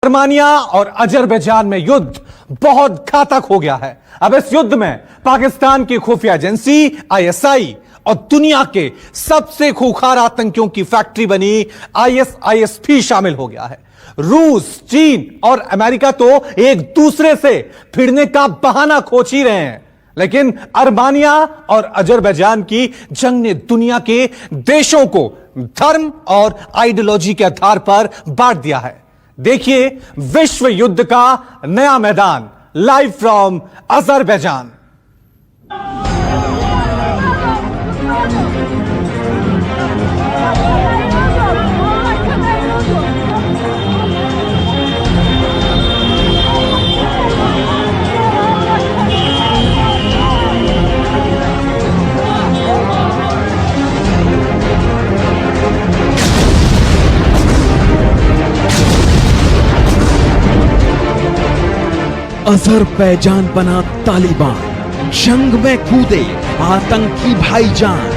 Armenia और Azerbaijan में युद्ध बहुत घातक हो गया है। अब इस युद्ध में पाकिस्तान की खुफिया एजेंसी आईएसआई और दुनिया के सबसे खूंखार आतंकियों की फैक्ट्री बनी आईएसआईएस भी शामिल हो गया है। रूस, चीन और अमेरिका तो एक दूसरे से भिड़ने का बहाना खोज ही रहे हैं, लेकिन आर्मेनिया और अजरबैजान की जंग ने दुनिया के देशों को धर्म और आइडियोलॉजी के आधार पर बांट दिया है। देखिए विश्व युद्ध का नया मैदान लाइव फ्रॉम अजरबैजान। अजरबैजान बना तालिबान, जंग में कूदे आतंकी भाईजान।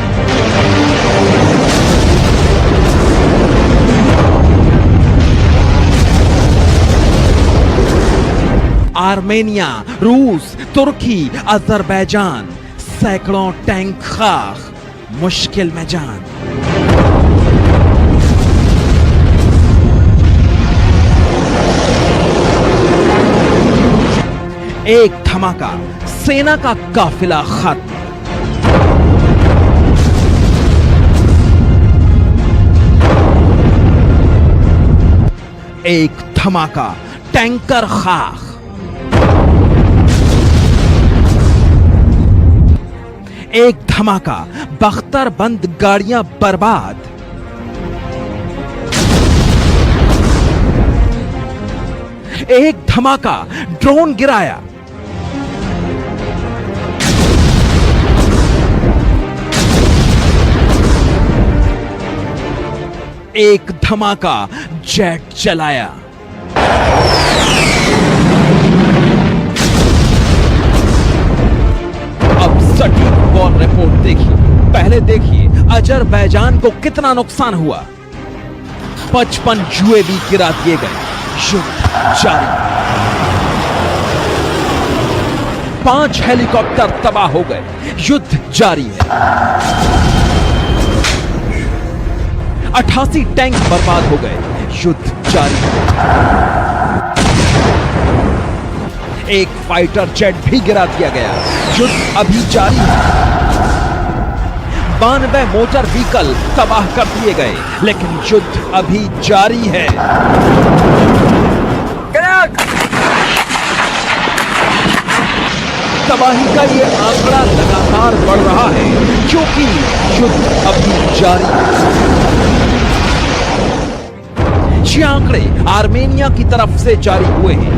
आर्मेनिया, रूस, तुर्की, अजरबैजान, सैकड़ों टैंक खाक, मुश्किल में जान। एक धमाका, सेना का काफिला खत्म। एक धमाका, टैंकर खाक। एक धमाका, बख्तरबंद गाड़ियां बर्बाद। एक धमाका, ड्रोन गिराया। एक धमाका, जेट चलाया। अब सटीक वॉर रिपोर्ट देखिए। पहले देखिए अजरबैजान को कितना नुकसान हुआ। 55 यूएवी गिरा दिए गए। युद्ध जारी। 5 हेलीकॉप्टर तबाह हो गए। युद्ध जारी है। 88 टैंक बर्बाद हो गए। युद्ध जारी है। एक फाइटर जेट भी गिरा दिया गया। युद्ध अभी जारी है। 92 मोटर व्हीकल तबाह कर दिए गए, लेकिन युद्ध अभी जारी है। तबाही का ये आंकड़ा लगातार बढ़ रहा है, क्योंकि युद्ध अभी जारी है। ये आंकड़े आर्मेनिया की तरफ से जारी हुए हैं।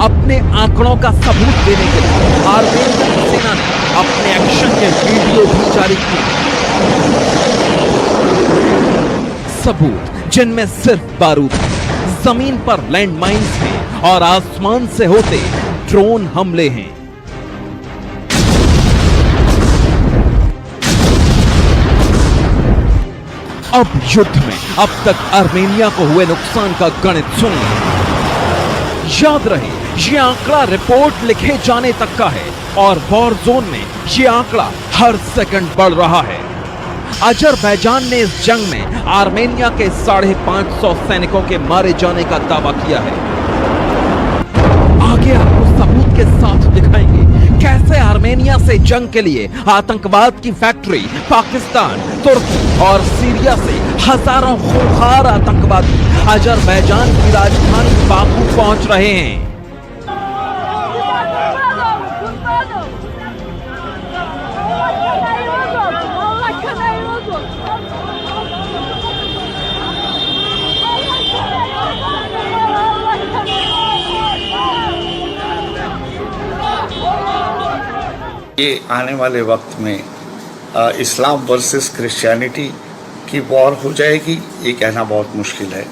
अपने आंकड़ों का सबूत देने के लिए आर्मेनियन सेना ने अपने एक्शन के वीडियो भी जारी किए। सबूत जिनमें सिर्फ बारूद है, जमीन पर लैंड माइन्स हैं और आसमान से होते ड्रोन हमले हैं। अब युद्ध में अब तक आर्मेनिया को हुए नुकसान का गणित सुनिए। याद रहे, ये आंकड़ा रिपोर्ट लिखे जाने तक का है और वॉर जोन में ये आंकड़ा हर सेकंड बढ़ रहा है। अजरबैजान ने इस जंग में आर्मेनिया के 550 सैनिकों के मारे जाने का दावा किया है। आगे आपको सबूत के साथ दिखाएंगे कैसे आर्मेनिया से जंग के लिए आतंकवाद की फैक्ट्री पाकिस्तान, तुर्की और सीरिया से हजारों खूंखार आतंकवादी अजरबैजान की राजधानी बाकू पहुंच रहे हैं। ये आने वाले वक्त में इस्लाम वर्सेस क्रिश्चियनिटी की वॉर हो जाएगी, ये कहना बहुत मुश्किल है,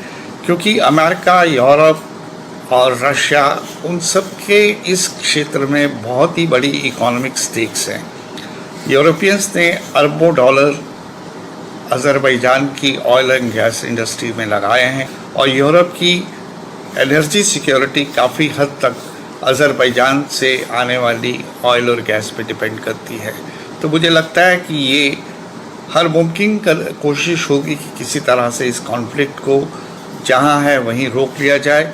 क्योंकि अमेरिका, यूरोप और रशिया उन सब के इस क्षेत्र में बहुत ही बड़ी इकोनॉमिक स्टेक्स हैं। यूरोपियंस ने अरबों डॉलर अजरबैजान की ऑयल एंड गैस इंडस्ट्री में लगाए हैं और यूरोप की एनर्जी सिक्योरिटी काफ़ी हद तक अज़रबैजान से आने वाली ऑयल और गैस पे डिपेंड करती है। तो मुझे लगता है कि ये हर मुमकिन कोशिश होगी कि किसी तरह से इस कॉन्फ्लिक्ट को जहां है वहीं रोक लिया जाए।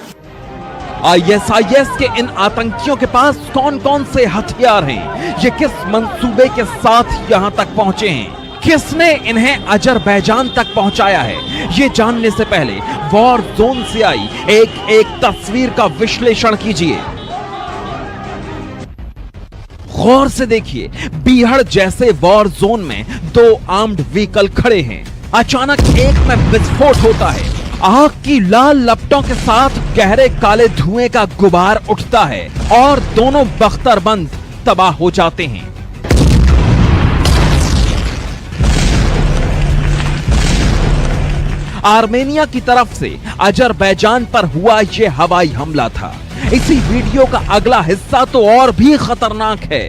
आईएसआईएस के इन आतंकियों के पास कौन कौन से हथियार हैं? ये किस मंसूबे के साथ यहां तक पहुंचे हैं? किसने इन्हें अजरबैजान तक पहुंचाया है? ये जानने से पहले वॉर जोन से आई एक एक तस्वीर का विश्लेषण कीजिए। गौर से देखिए, बीहड़ जैसे वॉर जोन में दो आर्म्ड व्हीकल खड़े हैं। अचानक एक में विस्फोट होता है, आग की लाल लपटों के साथ गहरे काले धुएं का गुबार उठता है और दोनों बख्तरबंद तबाह हो जाते हैं। आर्मेनिया की तरफ से अजरबैजान पर हुआ यह हवाई हमला था। इसी वीडियो का अगला हिस्सा तो और भी खतरनाक है।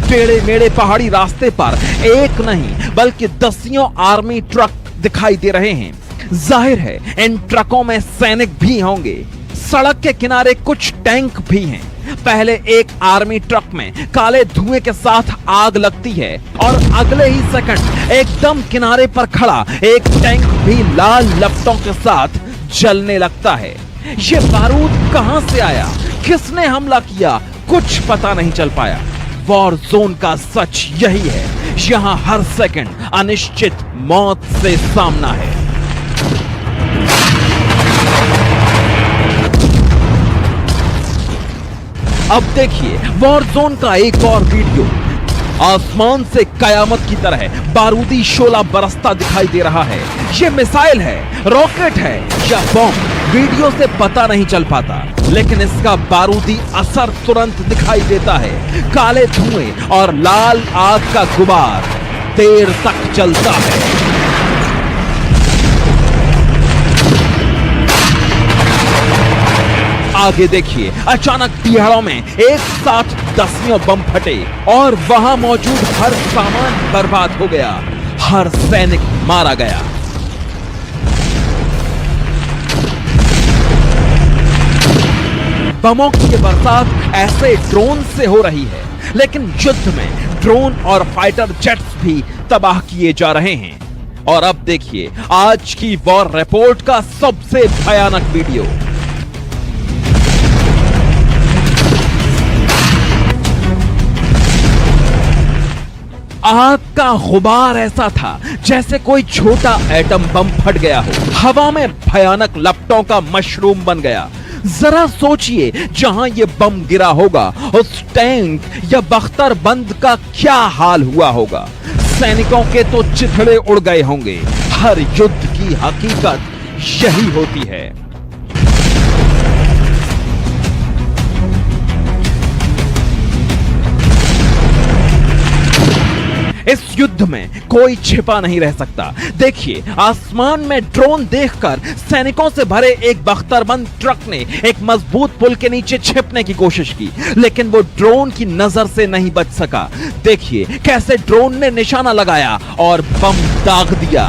टेढ़े मेढ़े पहाड़ी रास्ते पर एक नहीं बल्कि दसियों आर्मी ट्रक दिखाई दे रहे हैं। जाहिर है इन ट्रकों में सैनिक भी होंगे। सड़क के किनारे कुछ टैंक भी हैं। पहले एक आर्मी ट्रक में काले धुएं के साथ आग लगती है और अगले ही सेकंड एकदम किनारे पर खड़ा एक टैंक भी लाल लपटों के साथ जलने लगता है। ये बारूद कहां से आया, किसने हमला किया, कुछ पता नहीं चल पाया। वॉर जोन का सच यही है, यहां हर सेकंड अनिश्चित मौत से सामना है। अब देखिए वॉर जोन का एक और वीडियो। आसमान से कयामत की तरह बारूदी शोला बरसता दिखाई दे रहा है। ये मिसाइल है, रॉकेट है या बॉम्ब, वीडियो से पता नहीं चल पाता, लेकिन इसका बारूदी असर तुरंत दिखाई देता है। काले धुएं और लाल आग का गुबार देर तक चलता है। आगे देखिए, अचानक पहाड़ों में एक साथ दसियों बम फटे और वहां मौजूद हर सामान बर्बाद हो गया, हर सैनिक मारा गया। बमों की बरसात ऐसे ड्रोन से हो रही है, लेकिन युद्ध में ड्रोन और फाइटर जेट्स भी तबाह किए जा रहे हैं। और अब देखिए आज की वॉर रिपोर्ट का सबसे भयानक वीडियो। आग का गुबार ऐसा था जैसे कोई छोटा एटम बम फट गया हो, हवा में भयानक लपटों का मशरूम बन गया। जरा सोचिए जहां ये बम गिरा होगा उस टैंक या बख्तरबंद का क्या हाल हुआ होगा। सैनिकों के तो चिथड़े उड़ गए होंगे। हर युद्ध की हकीकत यही होती है। इस युद्ध में कोई छिपा नहीं रह सकता। देखिए, आसमान में ड्रोन देखकर सैनिकों से भरे एक बख्तरबंद ट्रक ने एक मजबूत पुल के नीचे छिपने की कोशिश की, लेकिन वो ड्रोन की नजर से नहीं बच सका। देखिए कैसे ड्रोन ने निशाना लगाया और बम दाग दिया।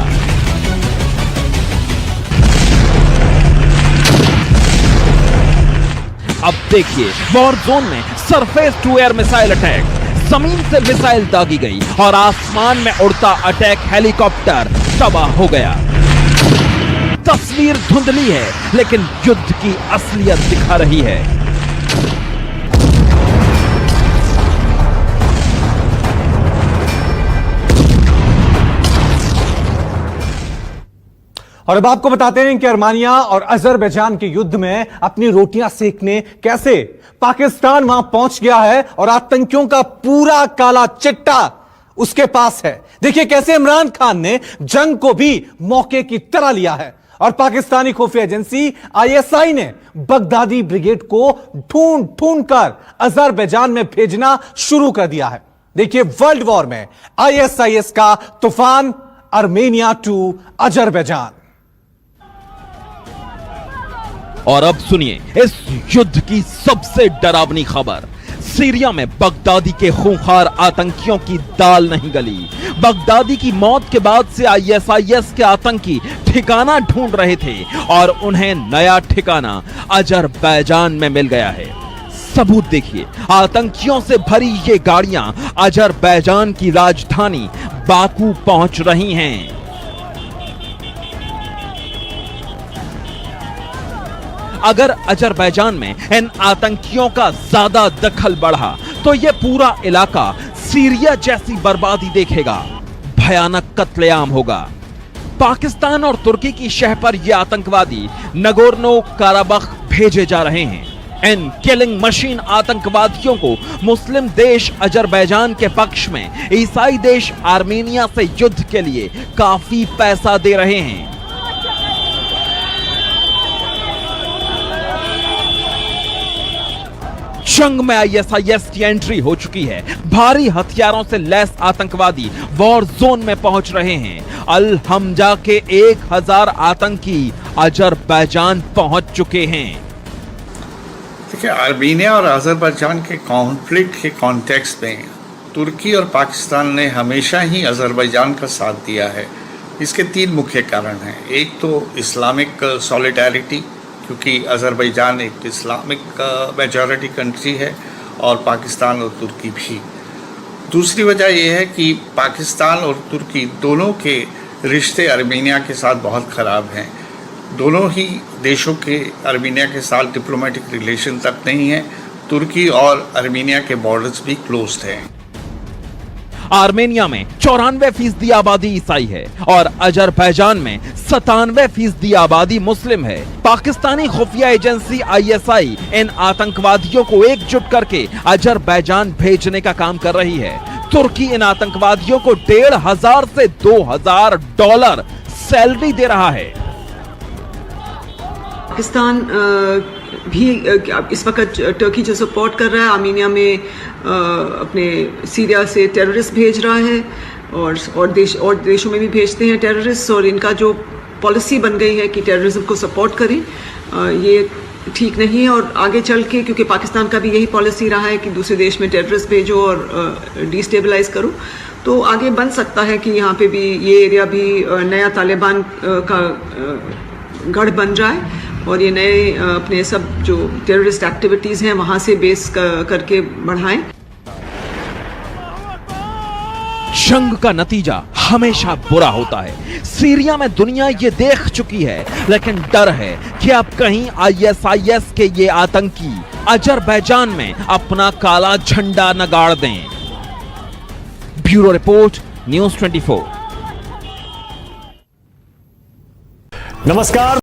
अब देखिए वॉर जोन में surface to air missile attack. जमीन से मिसाइल दागी गई और आसमान में उड़ता अटैक हेलीकॉप्टर तबाह हो गया। तस्वीर धुंधली है, लेकिन युद्ध की असलियत दिखा रही है। और अब आपको बताते हैं कि आर्मेनिया और अजरबैजान के युद्ध में अपनी रोटियां सेकने कैसे पाकिस्तान वहां पहुंच गया है और आतंकियों का पूरा काला चिट्टा उसके पास है। देखिए कैसे इमरान खान ने जंग को भी मौके की तरह लिया है और पाकिस्तानी खुफिया एजेंसी आईएसआई ने बगदादी ब्रिगेड को ढूंढ ढूंढ कर अजरबैजान में भेजना शुरू कर दिया है। देखिए वर्ल्ड वॉर में आईएसआईएस का तूफान, आर्मेनिया टू अजरबैजान। और अब सुनिए इस युद्ध की सबसे डरावनी खबर। सीरिया में बगदादी के खूंखार आतंकियों की दाल नहीं गली। बगदादी की मौत के बाद से आईएसआईएस के आतंकी ठिकाना ढूंढ रहे थे और उन्हें नया ठिकाना अजरबैजान में मिल गया है। सबूत देखिए, आतंकियों से भरी ये गाड़ियां अजरबैजान की राजधानी बाकू पहुंच रही हैं। अगर अजरबैजान में इन आतंकियों का ज्यादा दखल बढ़ा तो यह पूरा इलाका सीरिया जैसी बर्बादी देखेगा। भयानक कत्लेआम होगा। पाकिस्तान और तुर्की की शह पर ये आतंकवादी नगोर्नो काराबख भेजे जा रहे हैं। इन किलिंग मशीन आतंकवादियों को मुस्लिम देश अजरबैजान के पक्ष में ईसाई देश आर्मेनिया से युद्ध के लिए काफी पैसा दे रहे हैं। जंग में आईएसआईएस की एंट्री हो चुकी है। भारी हथियारों से लैस आतंकवादी वॉर जोन में पहुंच रहे हैं। अल हमजा के 1000 आतंकी अजरबैजान पहुंच चुके हैं। देखिए, आर्मीनिया और अजरबैजान के कॉन्फ्लिक्ट के कॉन्टेक्स्ट में तुर्की और पाकिस्तान ने हमेशा ही अजरबैजान का साथ दिया है। इसके 3 मुख्य कारण हैं। एक तो इस्लामिक सॉलिडारिटी, क्योंकि अजरबैजान एक इस्लामिक मेजॉरिटी कंट्री है और पाकिस्तान और तुर्की भी। दूसरी वजह यह है कि पाकिस्तान और तुर्की दोनों के रिश्ते आर्मेनिया के साथ बहुत ख़राब हैं। दोनों ही देशों के आर्मेनिया के साथ डिप्लोमेटिक रिलेशन तक नहीं है। तुर्की और आर्मेनिया के बॉर्डर्स भी क्लोज्ड हैं। आर्मेनिया में 94% आबादी ईसाई है और अजरबैजान में 97% आबादी मुस्लिम है। पाकिस्तानी खुफिया एजेंसी आईएसआई इन आतंकवादियों को एकजुट करके अजरबैजान भेजने का काम कर रही है। तुर्की इन आतंकवादियों को $1500 से $2000 सैलरी दे रहा है। पाकिस्तान भी इस वक्त टर्की जो सपोर्ट कर रहा है, आर्मेनिया में अपने सीरिया से टेररिस्ट भेज रहा है और देशों में भी भेजते हैं टेररिस्ट। और इनका जो पॉलिसी बन गई है कि टेररिज्म को सपोर्ट करें, ये ठीक नहीं है। और आगे चल के, क्योंकि पाकिस्तान का भी यही पॉलिसी रहा है कि दूसरे देश में टेररिस्ट भेजो और डिस्टेबलाइज करो, तो आगे बन सकता है कि यहाँ पे भी ये एरिया भी नया तालिबान का गढ़ बन जाए और ये नए अपने सब जो टेररिस्ट एक्टिविटीज हैं वहां से बेस करके बढ़ाएं। जंग का नतीजा हमेशा बुरा होता है। सीरिया में दुनिया ये देख चुकी है, लेकिन डर है कि अब कहीं आईएसआईएस के ये आतंकी अजरबैजान में अपना काला झंडा न गाड़ दें। Bureau report, news 24। नमस्कार।